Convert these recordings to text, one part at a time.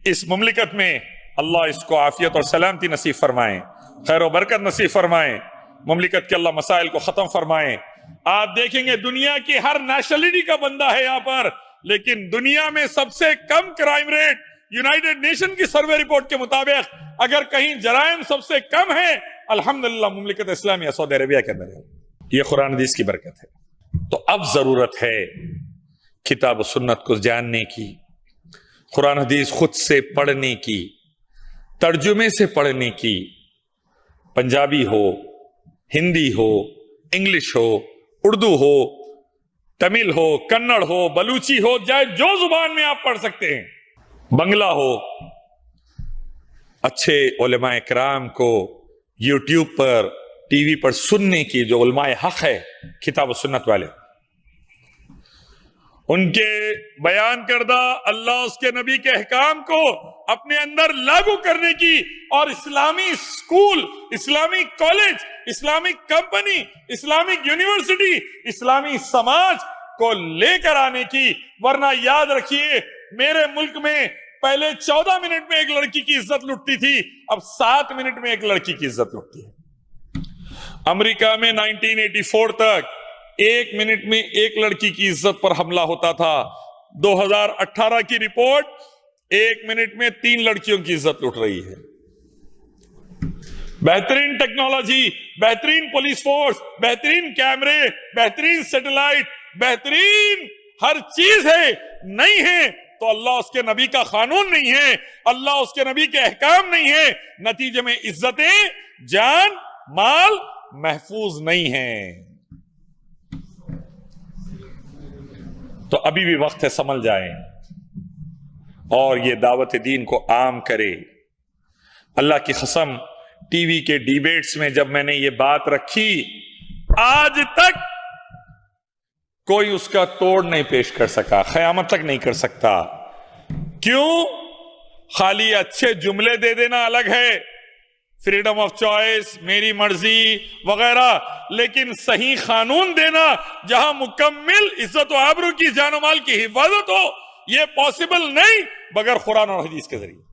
اس مملکت میں اللہ اس کو عافیت اور سلامتی نصیب فرمائیں، خیر و برکت نصیب فرمائیں، مملکت کے اللہ مسائل کو ختم فرمائیں۔ آپ دیکھیں گے دنیا کی ہر نیشنلٹی کا بندہ ہے یہاں پر، لیکن دنیا میں سب سے کم کرائم ریٹ یونائٹڈ نیشن کی سروے رپورٹ کے مطابق اگر کہیں جرائم سب سے کم ہے، الحمدللہ مملکت اسلامیہ سعودی عربیہ کے اندر ہے۔ یہ قرآن حدیث کی برکت ہے۔ تو اب ضرورت ہے کتاب و سنت کو جاننے کی، قرآن حدیث خود سے پڑھنے کی، ترجمے سے پڑھنے کی، پنجابی ہو، ہندی ہو، انگلش ہو، اردو ہو، تمل ہو، کنڑ ہو، بلوچی ہو، چاہے جو زبان میں آپ پڑھ سکتے ہیں، بنگلہ ہو۔ اچھے علماء کرام کو یوٹیوب پر، ٹی وی پر سننے کی، جو علماء حق ہے کتاب و سنت والے، ان کے بیان کردہ اللہ اس کے نبی کے احکام کو اپنے اندر لاگو کرنے کی، اور اسلامی اسکول، اسلامی college, Islamic company, Islamic university, اسلامی سماج کو لے کر آنے کی۔ ورنہ یاد رکھیے میرے ملک میں پہلے 14 منٹ میں ایک لڑکی کی عزت لٹتی تھی، اب 7 منٹ میں ایک لڑکی کی عزت لٹتی ہے۔ امریکہ میں 1984 تک 1 منٹ میں ایک لڑکی کی عزت پر حملہ ہوتا تھا۔ 2018 کی رپورٹ 1 منٹ میں 3 لڑکیوں کی عزت لٹ رہی ہے۔ بہترین ٹیکنالوجی، بہترین پولیس فورس، بہترین کیمرے، بہترین سیٹلائٹ، بہترین ہر چیز ہے، نہیں ہے تو اللہ اس کے نبی کا قانون نہیں ہے، اللہ اس کے نبی کے احکام نہیں ہے، نتیجے میں عزتیں، جان، مال محفوظ نہیں ہیں۔ تو ابھی بھی وقت ہے، سمجھ جائیں اور یہ دعوت دین کو عام کرے۔ اللہ کی قسم ٹی وی کے ڈیبیٹس میں جب میں نے یہ بات رکھی، آج تک کوئی اس کا توڑ نہیں پیش کر سکا، قیامت تک نہیں کر سکتا۔ کیوں؟ خالی اچھے جملے دے دینا الگ ہے، فریڈم آف چوائس، میری مرضی وغیرہ، لیکن صحیح قانون دینا جہاں مکمل عزت و آبرو کی، جان و مال کی حفاظت ہو، یہ پاسبل نہیں بغیر قرآن اور حدیث کے ذریعے۔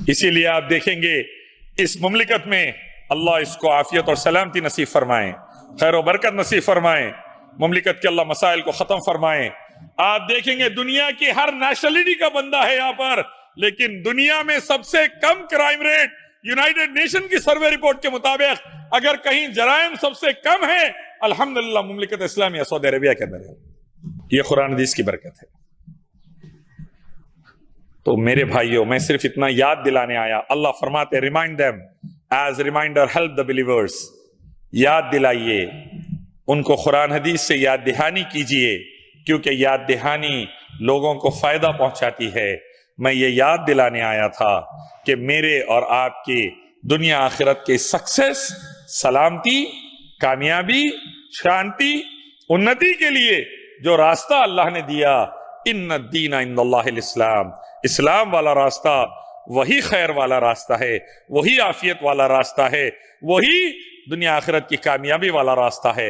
اسی لیے آپ دیکھیں گے اس مملکت میں اللہ اس کو عافیت اور سلامتی نصیب فرمائیں، خیر و برکت نصیب فرمائیں، مملکت کے اللہ مسائل کو ختم فرمائیں۔ آپ دیکھیں گے دنیا کی ہر نیشنلٹی کا بندہ ہے یہاں پر، لیکن دنیا میں سب سے کم کرائم ریٹ یونائٹڈ نیشن کی سروے رپورٹ کے مطابق اگر کہیں جرائم سب سے کم ہے، الحمدللہ مملکت اسلامیہ سعودی عربیہ کے اندر ہے۔ یہ قرآن حدیث کی برکت ہے۔ تو میرے بھائیوں، میں صرف اتنا یاد دلانے آیا، اللہ فرماتے remind them as reminder help the believers, یاد دلائیے ان کو، قرآن حدیث سے یاد دہانی کیجئے، کیونکہ یاد دہانی لوگوں کو فائدہ پہنچاتی ہے۔ میں یہ یاد دلانے آیا تھا کہ میرے اور آپ کی دنیا آخرت کے سکسس، سلامتی، کامیابی، شانتی، انتی کے لیے جو راستہ اللہ نے دیا، ان الدین عند اللہ الاسلام، اسلام والا راستہ وہی خیر والا راستہ ہے، وہی عافیت والا راستہ ہے، وہی دنیا آخرت کی کامیابی والا راستہ ہے۔